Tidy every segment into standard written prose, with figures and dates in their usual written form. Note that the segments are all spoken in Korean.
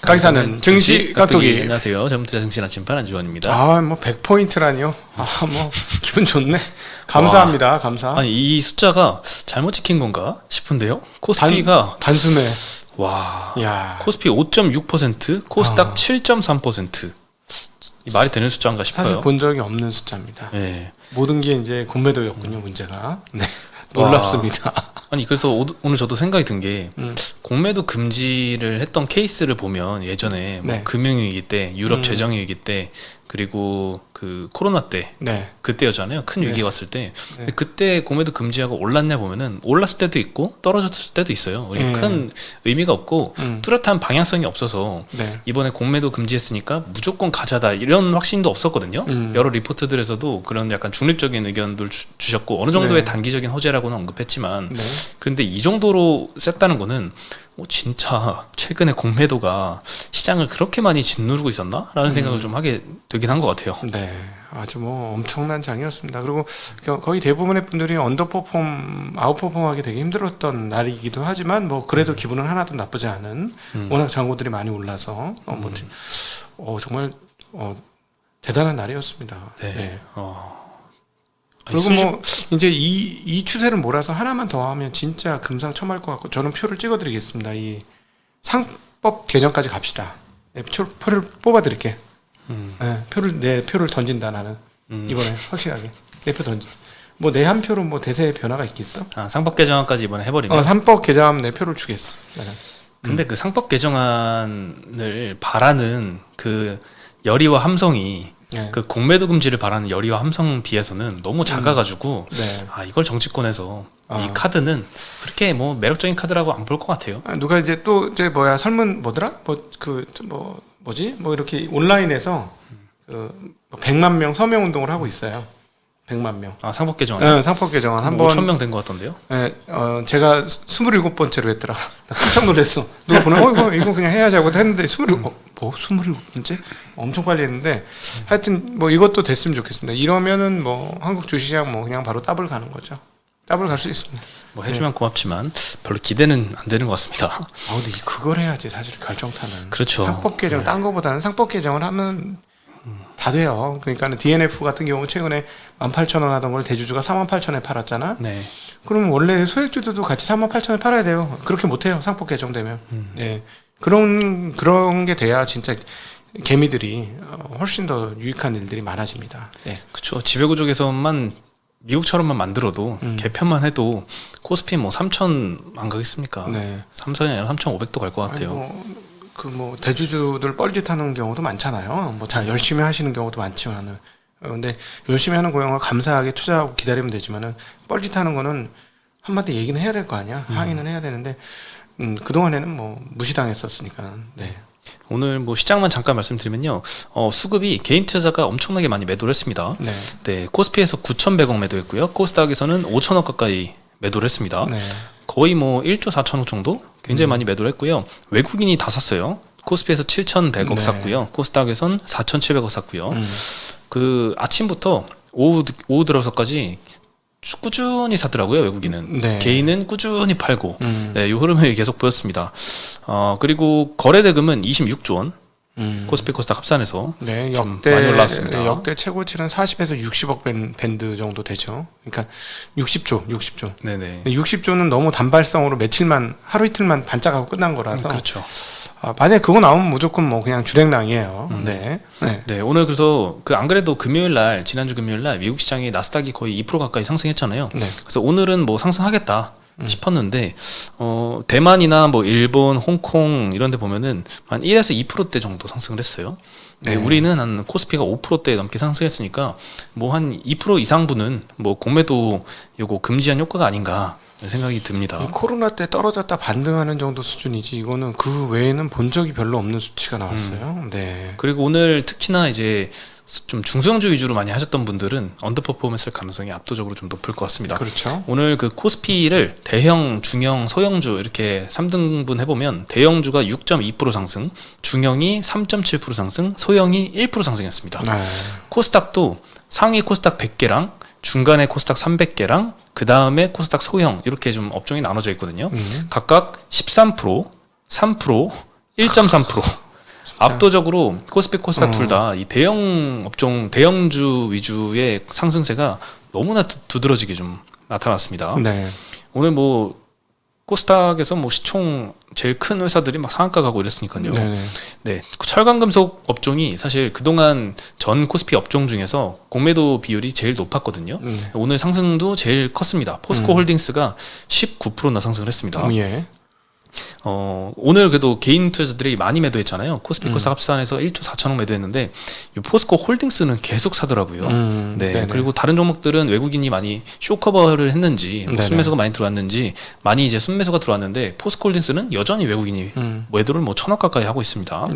가기사는 증시 깍두기. 안녕하세요. 전문투자 증시 나침반 안주원입니다. 아, 뭐 100포인트라니요. 아, 뭐 기분 좋네. 감사합니다. 감사. 아니 이 숫자가 잘못 찍힌 건가 싶은데요. 코스피가 단숨에 와. 야. 코스피 5.6%, 코스닥 7.3%. 이 말이 되는 숫자인가 싶어요. 사실 본 적이 없는 숫자입니다. 네. 모든 게 이제 공매도였군요, 문제가. 네. 놀랍습니다. 아니 그래서 오늘 저도 생각이 든 게 공매도 금지를 했던 케이스를 보면 예전에 뭐 네. 금융위기 때, 유럽 재정위기 때, 그리고 그 코로나 때 네. 그때였잖아요. 큰 위기가 왔을 때. 네. 근데 그때 공매도 금지하고 올랐냐 보면은 올랐을 때도 있고 떨어졌을 때도 있어요. 큰 의미가 없고 뚜렷한 방향성이 없어서 네. 이번에 공매도 금지했으니까 무조건 가자다 이런 확신도 없었거든요. 여러 리포트들에서도 그런 약간 중립적인 의견들 주셨고 어느 정도의 네. 단기적인 호재라고는 언급했지만 네. 그런데 이 정도로 셌다는 거는 진짜 최근에 공매도가 시장을 그렇게 많이 짓누르고 있었나? 라는 생각을 좀 하게 되긴 한 것 같아요. 네. 아주 뭐 엄청난 장이었습니다. 그리고 거의 대부분의 분들이 아웃퍼폼하기 되게 힘들었던 날이기도 하지만 뭐 그래도 기분은 하나도 나쁘지 않은 워낙 잔고들이 많이 올라서 정말 대단한 날이었습니다. 네. 네. 아니, 그리고 뭐 이제 이 추세를 몰아서 하나만 더 하면 진짜 금상첨화일 것 같고 저는 표를 찍어드리겠습니다. 이 상법 개정까지 갑시다. 네, 표를 뽑아드릴게. 네, 내 표를 던진다 나는 이번에 확실하게 내 표 던진. 뭐 내 한 표로 뭐 대세의 변화가 있겠어? 상법 개정안까지 이번에 해버리면. 상법 개정하면 내 표를 주겠어. 나는. 근데 그 상법 개정안을 바라는 그 열의와 함성이 네. 그 공매도 금지를 바라는 열의와 함성 비해서는 너무 작아가지고 네. 이걸 정치권에서 이 카드는 그렇게 뭐 매력적인 카드라고 안 볼 것 같아요. 누가 이제 또 이제 설문 뭐더라? 뭐지? 뭐 이렇게 온라인에서 그 100만 명 서명 운동을 하고 있어요. 100만 명. 상법 개정안. 네, 상법 개정안 한번 5,000명 된 것 같던데요. 네, 제가 27번째로 했더라. 나 깜짝 놀랐어. 누가 보면 이거 그냥 해야지하고 했는데 27번째? 엄청 빨리 했는데 하여튼 뭐 이것도 됐으면 좋겠습니다. 이러면은 뭐 한국 주식시장 뭐 그냥 바로 더블 가는 거죠. 더블 갈 수 있습니다. 뭐 해주면 고맙지만 별로 기대는 안 되는 것 같습니다. 근데 그걸 해야지 사실 결정타는. 그렇죠. 상법 개정 딴 거보다는 상법 개정을 하면 다 돼요. 그러니까는 DNF 같은 경우 최근에 18,000원 하던 걸 대주주가 48,000원에 팔았잖아. 네. 그럼 원래 소액주주도 같이 38,000원에 팔아야 돼요. 그렇게 못해요. 상법 개정되면. 네. 그런 게 돼야 진짜 개미들이 훨씬 더 유익한 일들이 많아집니다. 네. 그렇죠. 지배구조 개선만 미국처럼만 만들어도 개편만 해도 코스피 뭐 3,000 안 가겠습니까? 네. 3,000이 아니라 3,500도 갈 것 같아요. 대주주들 뻘짓하는 경우도 많잖아요. 뭐 잘 열심히 하시는 경우도 많지만은 근데 열심히 하는 경우가 감사하게 투자하고 기다리면 되지만은 뻘짓하는 거는 한마디 얘기는 해야 될 거 아니야. 항의는 해야 되는데 그 동안에는 뭐 무시당했었으니까. 네. 오늘 뭐 시장만 잠깐 말씀드리면요. 수급이 개인 투자자가 엄청나게 많이 매도를 했습니다. 네. 네, 코스피에서 9,100억 매도했고요. 코스닥에서는 5,000억 가까이 매도를 했습니다. 네. 거의 뭐 1조 4천억 정도 굉장히 많이 매도를 했고요. 외국인이 다 샀어요. 코스피에서 7,100억 네. 샀고요. 코스닥에선 4,700억 샀고요. 그 아침부터 오후 들어서까지 꾸준히 샀더라고요. 외국인은. 네. 개인은 꾸준히 팔고 네, 이 흐름을 계속 보였습니다. 그리고 거래 대금은 26조 원. 코스피 코스닥 합산해서 네, 좀 많이 올라왔습니다. 네, 역대 최고치는 40에서 60억 밴드 정도 되죠. 그러니까 60조. 네네. 60조는 너무 단발성으로 하루 이틀만 반짝하고 끝난 거라서. 그렇죠. 만약에 그거 나오면 무조건 뭐 그냥 주랭랑이에요. 네. 네, 오늘 그래서 안 그래도 지난주 금요일 날 미국 시장이 나스닥이 거의 2% 가까이 상승했잖아요. 네. 그래서 오늘은 뭐 상승하겠다 싶었는데 대만이나 뭐 일본, 홍콩 이런 데 보면은 한 1에서 2%대 정도 상승을 했어요. 네, 우리는 한 코스피가 5%대 넘게 상승했으니까 뭐 한 2% 이상분은 뭐 공매도 요거 금지한 효과가 아닌가 생각이 듭니다. 코로나 때 떨어졌다 반등하는 정도 수준이지 이거는 그 외에는 본 적이 별로 없는 수치가 나왔어요. 네. 그리고 오늘 특히나 이제 좀 중소형주 위주로 많이 하셨던 분들은 언더퍼포먼스일 가능성이 압도적으로 좀 높을 것 같습니다. 그렇죠. 오늘 그 코스피를 대형, 중형, 소형주 이렇게 3등분 해보면 대형주가 6.2% 상승, 중형이 3.7% 상승, 소형이 1% 상승했습니다. 네. 코스닥도 상위 코스닥 100개랑 중간에 코스닥 300개랑 그 다음에 코스닥 소형 이렇게 좀 업종이 나눠져 있거든요. 각각 13%, 3%, 1.3%. 압도적으로 코스피 코스닥 어. 둘 다 이 대형 업종 대형주 위주의 상승세가 너무나 두드러지게 좀 나타났습니다. 네. 오늘 뭐 코스닥에서 뭐 시총 제일 큰 회사들이 막 상한가 가고 이랬으니까요. 네네. 네, 철강 금속 업종이 사실 그동안 전 코스피 업종 중에서 공매도 비율이 제일 높았거든요. 오늘 상승도 제일 컸습니다. 포스코 홀딩스가 19%나 상승을 했습니다. 예. 오늘 그래도 개인 투자자들이 많이 매도했잖아요. 코스피 코스닥 합산해서 1조 4천억 매도했는데 이 포스코 홀딩스는 계속 사더라고요. 네. 네네. 그리고 다른 종목들은 외국인이 많이 쇼커버를 했는지 뭐 네네. 순매수가 많이 들어왔는지 많이 이제 순매수가 들어왔는데 포스코 홀딩스는 여전히 외국인이 매도를 뭐 1,000억 가까이 하고 있습니다.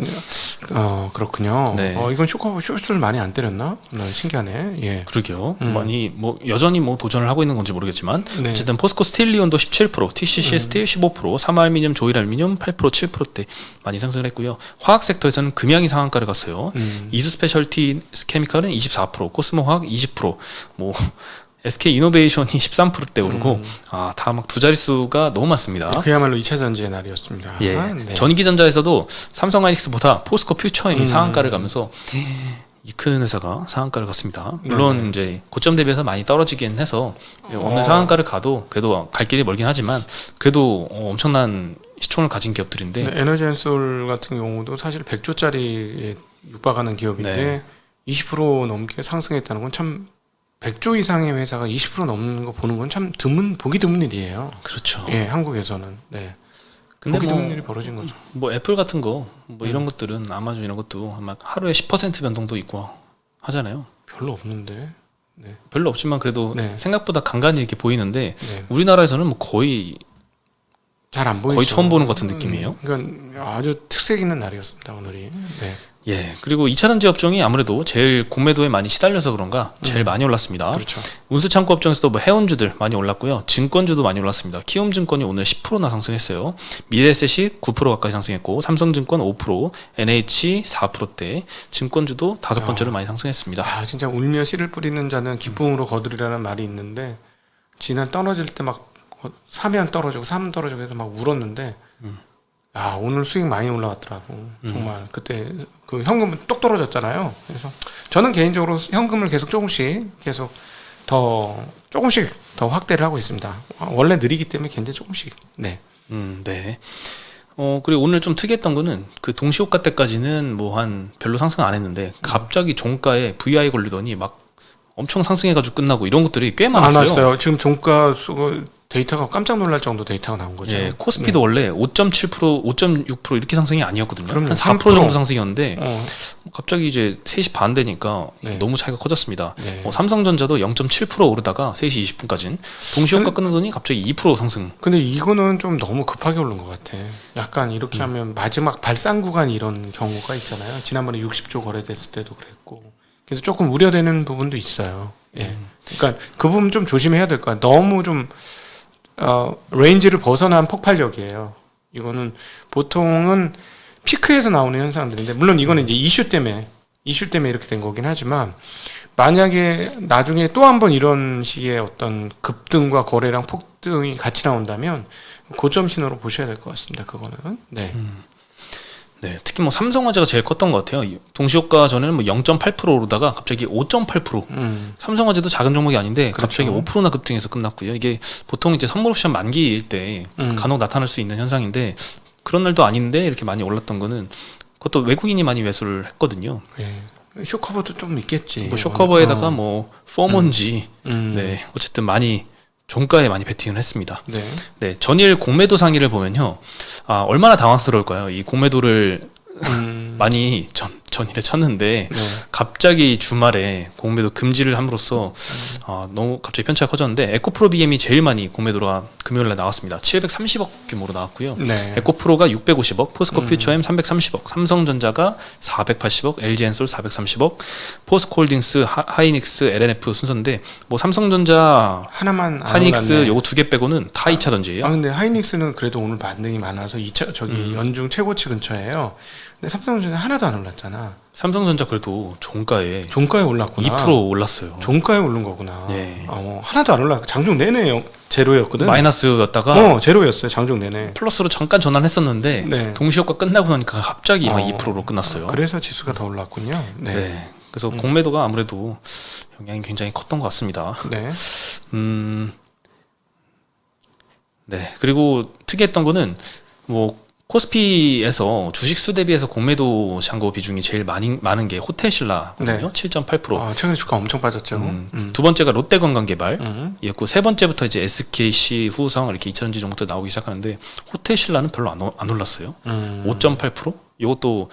그렇군요. 네. 이건 쇼트를 많이 안 때렸나? 신기하네. 예. 그러게요. 많이 뭐 여전히 뭐 도전을 하고 있는 건지 모르겠지만 네. 어쨌든 포스코 스틸리온도 17%, TCC 스틸 15%, 삼화알미늄, 조일알미늄 8%, 7%대 많이 상승을 했고요. 화학 섹터에서는 금양이 상한가를 갔어요. 이수 스페셜티 케미칼은 24%, 코스모화학 20%, 뭐 SK 이노베이션이 13%대 오르고 다 막 두 자릿수가 너무 많습니다. 그야말로 2차 전지의 날이었습니다. 예. 네. 전기전자에서도 삼성하이닉스보다 포스코 퓨처엠이 상한가를 가면서 이 큰 회사가 상한가를 갔습니다. 물론 이제 고점 대비해서 많이 떨어지긴 해서 오늘 상한가를 가도 그래도 갈 길이 멀긴 하지만 그래도 엄청난 시총을 가진 기업들인데 네, 에너지앤솔 같은 경우도 사실 100조짜리에 육박하는 기업인데 네. 20% 넘게 상승했다는 건 참 100조 이상의 회사가 20% 넘는 거 보는 건 참 보기 드문 일이에요. 그렇죠. 예, 한국에서는. 네. 근데 보기 뭐, 드문 일이 벌어진 거죠. 뭐 애플 같은 거 뭐 이런 것들은 아마존 이런 것도 아마 하루에 10% 변동도 있고 하잖아요. 별로 없는데. 네. 별로 없지만 그래도 네. 생각보다 간간히 이렇게 보이는데 네. 우리나라에서는 뭐 거의 잘 안 보이죠. 거의 처음 보는 것 같은 느낌이에요. 그러니까 아주 특색 있는 날이었습니다, 오늘이. 네. 예. 그리고 2차 전지 업종이 아무래도 제일 공매도에 많이 시달려서 그런가 제일 많이 올랐습니다. 그렇죠. 운수창고 업종에서도 뭐 해운주들 많이 올랐고요. 증권주도 많이 올랐습니다. 키움증권이 오늘 10%나 상승했어요. 미래에셋이 9% 가까이 상승했고 삼성증권 5%, NH 4%대, 증권주도 다섯 번째로 많이 상승했습니다. 진짜 울며 씨를 뿌리는 자는 기쁨으로 거두리라는 말이 있는데 지난 떨어질 때 막 사면 떨어지고 사면 떨어지고 해서 막 울었는데 오늘 수익 많이 올라왔더라고. 정말 그때 그 현금은 똑 떨어졌잖아요. 그래서 저는 개인적으로 현금을 계속 조금씩 더 확대를 하고 있습니다. 원래 느리기 때문에 굉장히 조금씩. 네. 네. 그리고 오늘 좀 특이했던 거는 그 동시호가 때까지는 뭐 한 별로 상승 안 했는데 갑자기 종가에 VI 걸리더니 막 엄청 상승해가지고 끝나고 이런 것들이 꽤 많았어요. 많았어요. 지금 종가 데이터가 깜짝 놀랄 정도 데이터가 나온 거죠. 예, 코스피도 원래 5.7%, 5.6% 이렇게 상승이 아니었거든요. 그럼요. 한 4% 정도 상승이었는데 갑자기 이제 3시 반 되니까 네. 너무 차이가 커졌습니다. 네. 삼성전자도 0.7% 오르다가 3시 20분까지는 동시효과 끝나더니 갑자기 2% 상승. 근데 이거는 좀 너무 급하게 오른 것 같아. 약간 이렇게 하면 마지막 발상 구간 이런 경우가 있잖아요. 지난번에 60조 거래됐을 때도 그랬고. 그래서 조금 우려되는 부분도 있어요. 예. 그러니까 그 부분 좀 조심해야 될 거야. 너무 좀 레인지를 벗어난 폭발력이에요. 이거는 보통은 피크에서 나오는 현상들인데 물론 이거는 이제 이슈 때문에 이렇게 된 거긴 하지만 만약에 나중에 또 한 번 이런 식의 어떤 급등과 거래량 폭등이 같이 나온다면 고점 신호로 보셔야 될 것 같습니다. 그거는. 네. 네, 특히 뭐 삼성화재가 제일 컸던 것 같아요. 동시효과 전에는 뭐 0.8% 오르다가 갑자기 5.8%. 삼성화재도 작은 종목이 아닌데 그렇죠. 갑자기 5%나 급등해서 끝났고요. 이게 보통 이제 선물 옵션 만기일 때 간혹 나타날 수 있는 현상인데 그런 날도 아닌데 이렇게 많이 올랐던 거는 그것도 외국인이 많이 매수를 했거든요. 네. 쇼커버도 좀 있겠지. 뭐 쇼커버에다가 뭐 포먼지, 네, 어쨌든 많이 종가에 많이 베팅을 했습니다. 네. 네, 전일 공매도 상위를 보면요, 얼마나 당황스러울까요? 이 공매도를 많이 전일에 쳤는데 네. 갑자기 주말에 공매도 금지를 함으로써 너무 갑자기 편차가 커졌는데 에코프로 BM이 제일 많이 공매도가 금요일에 나왔습니다. 730억 규모로 나왔고요. 네. 에코프로가 650억, 포스코 퓨처엠 330억, 삼성전자가 480억, LG엔솔 430억, 포스코홀딩스, 하이닉스, LNF 순서인데 뭐 삼성전자, 하나만 안 하이닉스 올랐네. 요거 두 개 빼고는 다 2차 전지예요. 근데 하이닉스는 그래도 오늘 반등이 많아서 2차 연중 최고치 근처예요. 근데 삼성전자 하나도 안 올랐잖아. 삼성전자 그래도 종가에 종가에 올랐구나. 2% 올랐어요. 종가에 오른 거구나. 네. 하나도 안 올라. 장중 내내 제로였거든. 마이너스였다가 제로였어요. 장중 내내. 플러스로 잠깐 전환했었는데 네. 동시효과 끝나고 나니까 갑자기 막 2%로 끝났어요. 그래서 지수가 더 올랐군요. 네. 네. 그래서 공매도가 아무래도 영향이 굉장히 컸던 것 같습니다. 네. 네. 그리고 특이했던 거는 뭐 코스피에서 주식수 대비해서 공매도 잔고 비중이 제일 많은 게 호텔신라거든요. 네. 7.8%. 최근에 주가 엄청 빠졌죠. 두 번째가 롯데관광개발이었고 세 번째부터 이제 SKC, 후성 이렇게 2차전지 종목들 나오기 시작하는데 호텔신라는 별로 안 올랐어요. 5.8%? 이것도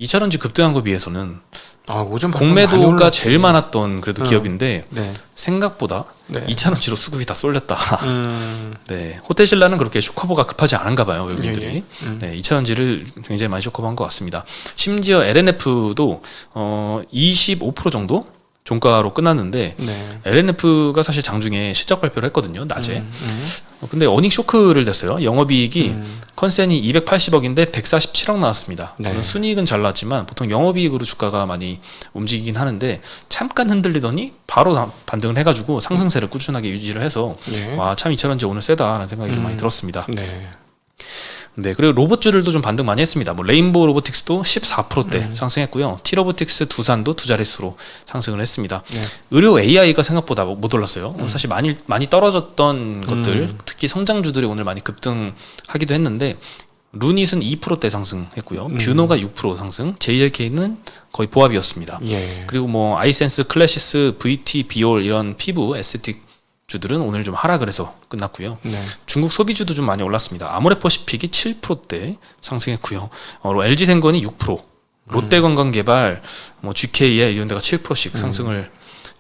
2차전지 급등한 거 비해서는 5.8% 공매도가 제일 많았던 그래도 기업인데 네. 생각보다 네. 2차전지로 수급이 다 쏠렸다. 네, 호텔신라는 그렇게 쇼커버가 급하지 않은가 봐요, 외국인들이. 네, 2차전지를 굉장히 많이 쇼커버한 것 같습니다. 심지어 LNF도 25% 정도 종가로 끝났는데 네. LNF가 사실 장중에 실적 발표를 했거든요, 낮에. 근데 어닝 쇼크를 냈어요. 영업이익이 컨센이 280억인데 147억 나왔습니다. 네. 물론 순이익은 잘 나왔지만 보통 영업이익으로 주가가 많이 움직이긴 하는데 잠깐 흔들리더니 바로 반등을 해가지고 상승세를 꾸준하게 유지를 해서 네. 와, 참 2차전지 오늘 세다라는 생각이 좀 많이 들었습니다. 네. 네, 그리고 로봇주들도 좀 반등 많이 했습니다. 뭐 레인보우 로보틱스도 14%대 상승했고요. T로보틱스, 두산도 두 자릿수로 상승을 했습니다. 네. 의료 AI가 생각보다 못 올랐어요. 사실 많이 떨어졌던 것들, 특히 성장주들이 오늘 많이 급등하기도 했는데 루닛은 2%대 상승했고요. 뷰노가 6% 상승, JLK는 거의 보합이었습니다. 예. 그리고 뭐 아이센스, 클래시스, VT, 비올 이런 피부 에스테틱 주들은 오늘 좀 하락을 해서 끝났고요. 네. 중국 소비주도 좀 많이 올랐습니다. 아모레퍼시픽이 7%대 상승했고요. LG생건이 6%, 롯데관광개발, 뭐 GKL 이런 데가 7%씩 상승을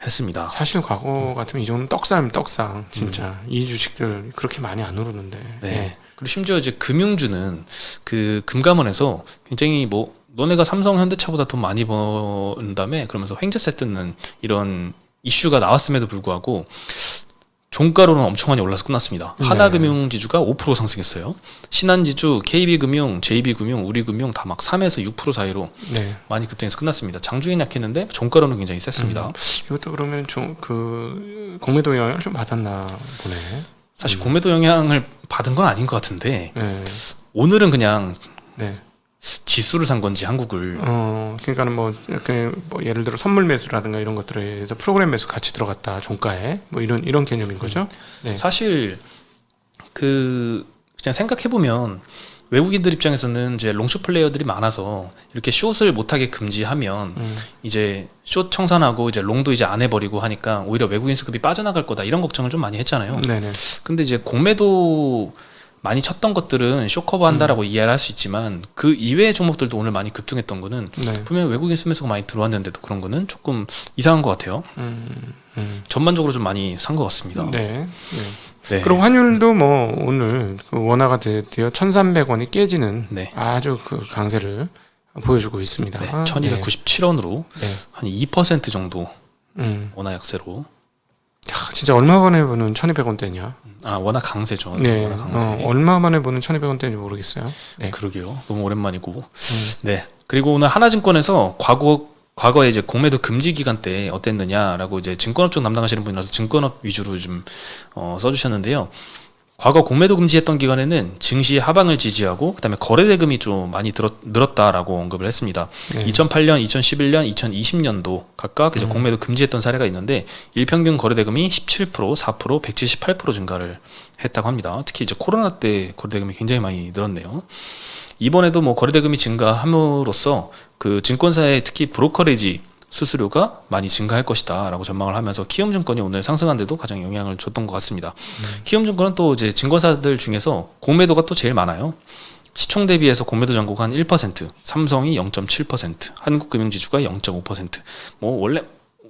했습니다. 사실 과거 같으면 이 정도는 떡상이면 떡상. 진짜 이 주식들 그렇게 많이 안 오르는데. 네. 예. 그리고 심지어 이제 금융주는 그 금감원에서 굉장히 뭐 너네가 삼성, 현대차보다 돈 많이 번다며 그러면서 횡재세 뜯는 이런 이슈가 나왔음에도 불구하고 종가로는 엄청 많이 올라서 끝났습니다. 네. 하나금융지주가 5% 상승했어요. 신한지주, KB금융, JB금융, 우리금융 다 막 3에서 6% 사이로 네. 많이 급등해서 끝났습니다. 장중에 약했는데 종가로는 굉장히 셌습니다. 이것도 그러면 좀 공매도 영향을 좀 받았나 보네. 사실 공매도 영향을 받은 건 아닌 것 같은데 네. 오늘은 그냥 네. 지수를 산 건지 한국을 그러니까는 뭐 이렇게 뭐 예를 들어 선물 매수라든가 이런 것들에 서 프로그램 매수 같이 들어갔다 종가에 뭐 이런 개념인 거죠. 네. 사실 그냥 생각해 보면 외국인들 입장에서는 이제 롱숏 플레이어들이 많아서 이렇게 숏을 못하게 금지하면 이제 숏 청산하고 이제 롱도 이제 안 해버리고 하니까 오히려 외국인 수급이 빠져나갈 거다 이런 걱정을 좀 많이 했잖아요. 네네. 근데 이제 공매도 많이 쳤던 것들은 쇼커버 한다라고 이해를 할 수 있지만 그 이외의 종목들도 오늘 많이 급등했던 거는 네. 분명히 외국인 수매수가 많이 들어왔는데도 그런 거는 조금 이상한 것 같아요. 전반적으로 좀 많이 산 것 같습니다. 네. 네. 그리고 환율도 뭐 오늘 그 원화가 드디어 1,300원이 깨지는 네. 아주 그 강세를 보여주고 있습니다. 네, 1297원으로 네. 한 2% 정도 음. 원화 약세로. 진짜 얼마 만에 보는 1,200원대냐? 원화 강세죠. 네. 원화 강세. 얼마 만에 보는 1,200원대인지 모르겠어요. 네. 그러게요. 너무 오랜만이고. 네. 그리고 오늘 하나증권에서 과거에 이제 공매도 금지 기간 때 어땠느냐라고 이제 증권업 쪽 담당하시는 분이라서 증권업 위주로 좀 써주셨는데요. 과거 공매도 금지했던 기간에는 증시 하방을 지지하고 그다음에 거래 대금이 좀 많이 늘었다라고 언급을 했습니다. 네. 2008년, 2011년, 2020년도 각각 이제 공매도 금지했던 사례가 있는데 일평균 거래 대금이 17%, 4%, 178% 증가를 했다고 합니다. 특히 이제 코로나 때 거래 대금이 굉장히 많이 늘었네요. 이번에도 뭐 거래 대금이 증가함으로써 그 증권사의 특히 브로커리지 수수료가 많이 증가할 것이다 라고 전망을 하면서 키움증권이 오늘 상승한데도 가장 영향을 줬던 것 같습니다. 키움증권은 또 이제 증권사들 중에서 공매도가 또 제일 많아요. 시총 대비해서 공매도 잔고가 한 1%, 삼성이 0.7%, 한국금융지주가 0.5%. 뭐 원래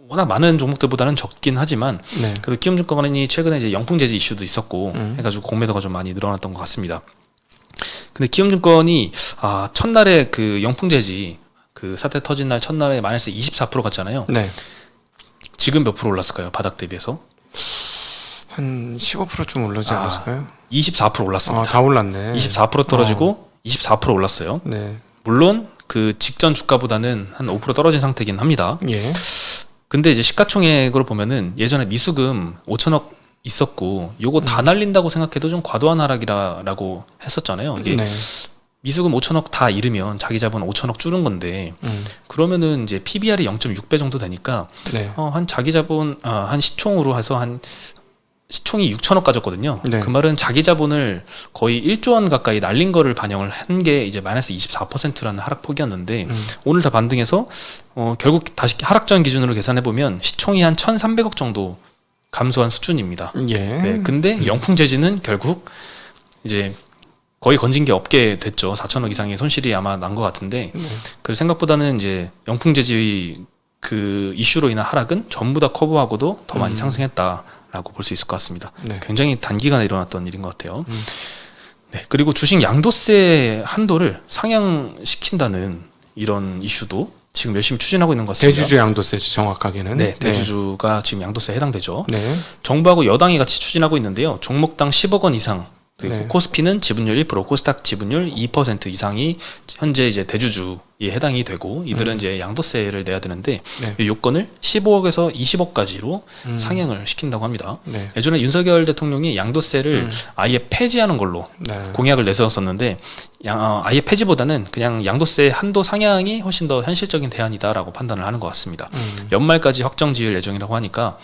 워낙 많은 종목들보다는 적긴 하지만 네. 그래도 키움증권이 최근에 이제 영풍제지 이슈도 있었고 해가지고 공매도가 좀 많이 늘어났던 것 같습니다. 근데 키움증권이 첫날에 그 영풍제지 그 사태 터진 날 첫날에 마이너스 24% 갔잖아요. 네. 지금 몇 프로 올랐을까요? 바닥 대비해서? 한 15%좀 올라지 않았을까요? 24% 올랐습니다. 다 올랐네. 24% 떨어지고 24% 올랐어요. 네. 물론 그 직전 주가보다는 한 5% 떨어진 상태긴 합니다. 예. 근데 이제 시가총액으로 보면은 예전에 미수금 5천억 있었고 요거 다 날린다고 생각해도 좀 과도한 하락이라고 했었잖아요. 이게 네. 미수금 5천억 다 잃으면 자기 자본 5천억 줄은 건데 그러면은 이제 PBR이 0.6배 정도 되니까 네. 한 자기 자본 한 시총으로 해서 한 시총이 6천억 가졌거든요. 네. 그 말은 자기 자본을 거의 1조 원 가까이 날린 거를 반영을 한 게 이제 마이너스 24%라는 하락폭이었는데 오늘 다 반등해서 결국 다시 하락전 기준으로 계산해 보면 시총이 한 1,300억 정도 감소한 수준입니다. 예. 네, 근데 영풍재지는 결국 이제 거의 건진 게 없게 됐죠. 4천억 이상의 손실이 아마 난 것 같은데 그 생각보다는 이제 영풍재지 그 이슈로 인한 하락은 전부 다 커버하고도 더 많이 상승했다라고 볼 수 있을 것 같습니다. 네. 굉장히 단기간에 일어났던 일인 것 같아요. 네, 그리고 주식 양도세 한도를 상향시킨다는 이런 이슈도 지금 열심히 추진하고 있는 것 같습니다. 대주주 양도세지 정확하게는. 네, 대주주가 지금 양도세에 해당되죠. 네. 정부하고 여당이 같이 추진하고 있는데요. 종목당 10억 원 이상 그리고 네. 코스피는 지분율 1%, 코스닥 지분율 2% 이상이 현재 이제 대주주에 해당이 되고 이들은 이제 양도세를 내야 되는데 네. 이 요건을 15억에서 20억까지를 상향을 시킨다고 합니다. 네. 예전에 윤석열 대통령이 양도세를 아예 폐지하는 걸로 네. 공약을 내세웠었는데 아예 폐지보다는 그냥 양도세 한도 상향이 훨씬 더 현실적인 대안이다라고 판단을 하는 것 같습니다. 연말까지 확정 지을 예정이라고 하니까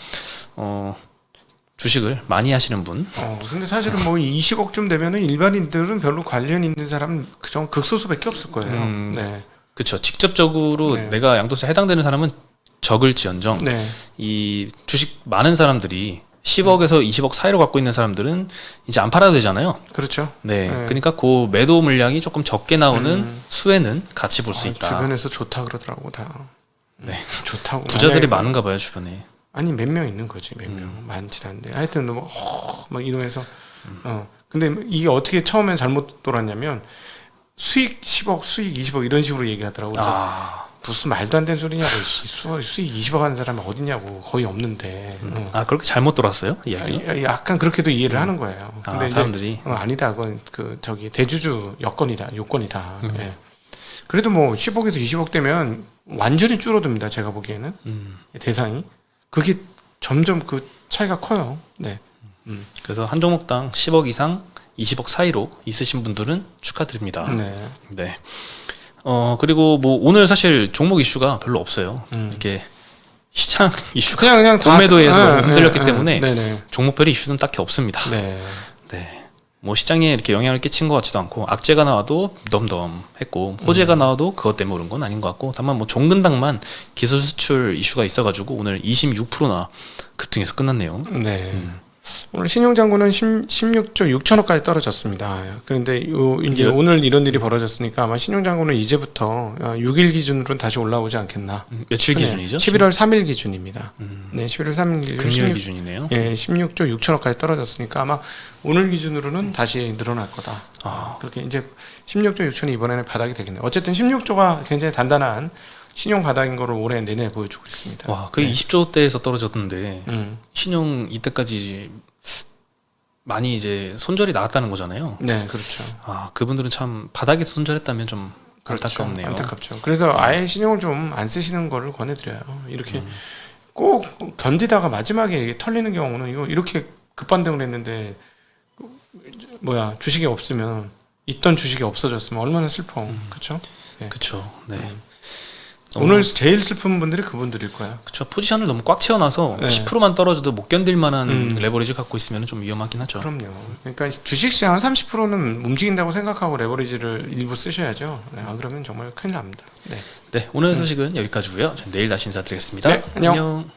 주식을 많이 하시는 분. 근데 사실은 뭐 20억쯤 되면은 일반인들은 별로 관련 있는 사람은 좀 극소수밖에 없을 거예요. 네. 그렇죠. 직접적으로 네. 내가 양도세 해당되는 사람은 적을지언정 네. 이 주식 많은 사람들이 10억에서 20억 사이로 갖고 있는 사람들은 이제 안 팔아도 되잖아요. 그렇죠. 네. 네. 그러니까 그 매도 물량이 조금 적게 나오는 수혜는 같이 볼 수 있다. 주변에서 좋다 그러더라고 다. 네. 좋다고. 부자들이 만약에 많은가 봐요, 주변에. 아니 몇 명 있는 거지 몇 명. 많진 않은데 하여튼 막 이러면서 근데 이게 어떻게 처음엔 잘못 돌았냐면 수익 10억 수익 20억 이런 식으로 얘기하더라고. 그래서 무슨 말도 안 되는 소리냐고. 수익 20억 하는 사람이 어딨냐고. 거의 없는데. 그렇게 잘못 돌았어요, 이야기? 약간 그렇게도 이해를 하는 거예요. 근데 사람들이 이제, 아니다. 그건 저기 대주주 요건이다. 예. 그래도 뭐 10억에서 20억 되면 완전히 줄어듭니다. 제가 보기에는 대상이. 그게 점점 그 차이가 커요. 네. 그래서 한 종목당 10억 이상 20억 사이로 있으신 분들은 축하드립니다. 네. 네. 그리고 뭐 오늘 사실 종목 이슈가 별로 없어요. 이렇게 시장 이슈가 그냥 공매도에서 다, 너무 흔들렸기 때문에 네네. 종목별 이슈는 딱히 없습니다. 네. 네. 뭐 시장에 이렇게 영향을 끼친 것 같지도 않고 악재가 나와도 덤덤했고 호재가 나와도 그것 때문에 오른 건 아닌 것 같고 다만 뭐 종근당만 기술 수출 이슈가 있어가지고 오늘 26%나 급등해서 끝났네요. 네. 오늘 신용장고는 16조 6천억까지 떨어졌습니다. 그런데 이제 오늘 이런 일이 벌어졌으니까 아마 신용장고는 이제부터 6일 기준으로는 다시 올라오지 않겠나. 며칠 기준이죠? 11월 3일 기준입니다. 네, 11월 3일 기준. 금요일 기준이네요. 예, 16조 6천억까지 떨어졌으니까 아마 오늘 기준으로는 다시 늘어날 거다. 그렇게 이제 16조 6천이 이번에는 바닥이 되겠네요. 어쨌든 16조가 굉장히 단단한 신용 바닥인 거를 올해 내내 보여주고 있습니다. 와, 거의 네. 20조대에서 떨어졌는데 신용 이때까지 많이 이제 손절이 나왔다는 거잖아요. 네, 그렇죠. 그분들은 참 바닥에서 손절했다면 좀 안타깝네요. 안타깝죠. 그래서 아예 신용을 좀 안 쓰시는 거를 권해드려요. 이렇게 꼭 견디다가 마지막에 털리는 경우는 이렇게 급반등을 했는데 주식이 없으면 있던 주식이 없어졌으면 얼마나 슬퍼. 그렇죠? 네. 그렇죠. 네. 오늘 제일 슬픈 분들이 그분들일 거야. 그렇죠. 포지션을 너무 꽉 채워놔서 네. 10%만 떨어져도 못 견딜 만한 레버리지 갖고 있으면 좀 위험하긴 하죠. 그럼요. 그러니까 주식시장은 30%는 움직인다고 생각하고 레버리지를 일부 쓰셔야죠. 네, 그러면 정말 큰일 납니다. 네. 네, 오늘 소식은 여기까지고요. 저는 내일 다시 인사드리겠습니다. 네, 안녕. 안녕.